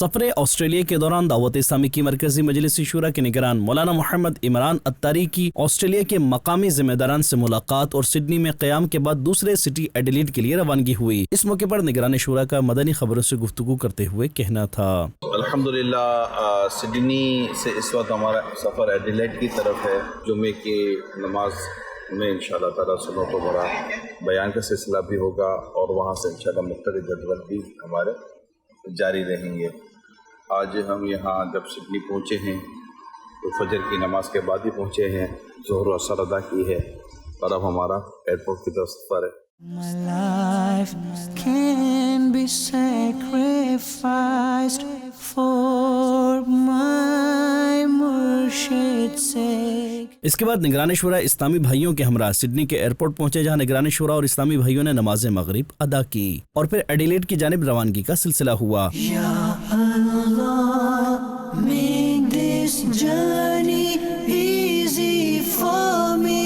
सफर Australia के दौरान दावत इस्लामी की मरकजी मजलिस शूरा के निगरान मौलाना मोहम्मद इमरान अत्तारी की ऑस्ट्रेलिया के मकामी जिम्मेदारान से मुलाकात और सिडनी में क़याम के बाद दूसरे सिटी एडिलेड के लिए रवानगी हुई। इस मौके पर निगरान शूरा का मदनी खबरों से गुफ्तगू करते हुए कहना था, अल्हम्दुलिल्लाह सिडनी से इस वक्त हमारा सफ़र एडिलेड की तरफ है। जुमे की नमाज में इंशाअल्लाह ताला सुनो तो बड़ा बयान का सिलसिला भी होगा और वहाँ से इंशाअल्लाह मुख्तलिफ जदवल भी हमारे जारी रहेंगे। आज हम यहाँ जब सिडनी पहुँचे हैं तो फजर की नमाज के बाद ही पहुँचे हैं, ज़ोहर और असर अदा की है और अब हमारा एयरपोर्ट की तरफ सफ़र है। My life can be sacrificed for my Murshid's sake। इसके बाद निगरान शुरा इस्लामी भाइयों के हमरा सिडनी के एयरपोर्ट पहुंचे, जहां निगरान शुरा और इस्लामी भाइयों ने नमाज मगरिब अदा की और फिर एडिलेड की जानिब रवानगी का सिलसिला हुआ। Ya Allah, make this journey easy for me।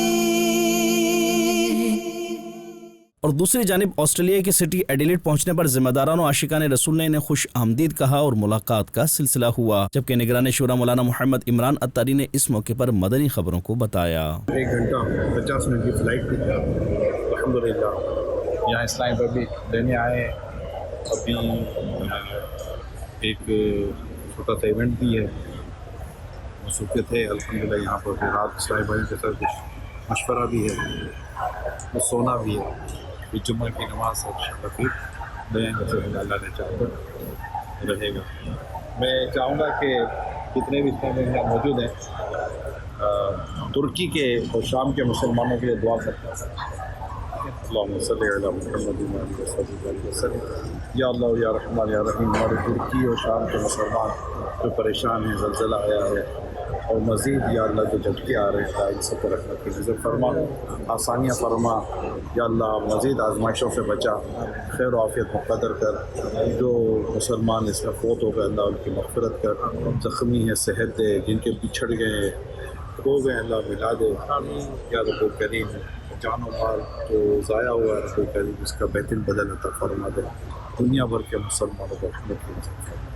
और दूसरी जानिब ऑस्ट्रेलिया की सिटी एडिलेड पहुंचने पर जिम्मेदारान और आशिकान रसूल ने इन्हें खुश आमदीद कहा और मुलाकात का सिलसिला हुआ, जबकि निगरान शुरा मौलाना मोहम्मद इमरान अत्तारी ने इस मौके पर मदनी खबरों को बताया। 1 घंटा 50 मिनट की फ़्लाइट थी। अल्हम्दुलिल्लाह यहाँ इस्लामाबाद लेने आए। अभी एक छोटा सा इवेंट भी है, मसरूफ़ियत है। अल्हम्दुलिल्लाह यहाँ पर रात इस्लामाबाद के साथ कुछ मशवरा भी है, सोना भी है। फिर जुम्मे की नमाज फिर बयान अल्लाह ने चाहकर रहेगा। मैं चाहूँगा कि जितने भी इस्लाम में मौजूद हैं तुर्की के और शाम के मुसलमानों के लिए दुआ करता हूँ। या अल्लाह या रहमान या रहीम, हमारे तुर्की और शाम के मुसलमान जो परेशान हैं, ज़लज़ला आया है और मज़ीद या अल्लाह जो झटके आ रहे हैं इन सब पर रखने की नज़र फरमा, आसानियाँ फरमा। या अल्लाह मज़ीद आजमाइशों से बचा, खैर आफ़ियत मुक़द्दर कर। जो मुसलमान इसका फ़ौत हो गए अल्लाह उनकी मग़फ़िरत कर, ज़ख्मी है सेहत दे, जिनके बिछड़ गए खो गए अल्लाह मिला दे। या रब्बुल करीम जान और माल जो ज़ाया हुआ है रब्बुल करीम इसका बेहतरीन बदल अता फरमा दे। दुनिया भर के मुसलमानों को रहमत की नज़र फरमा।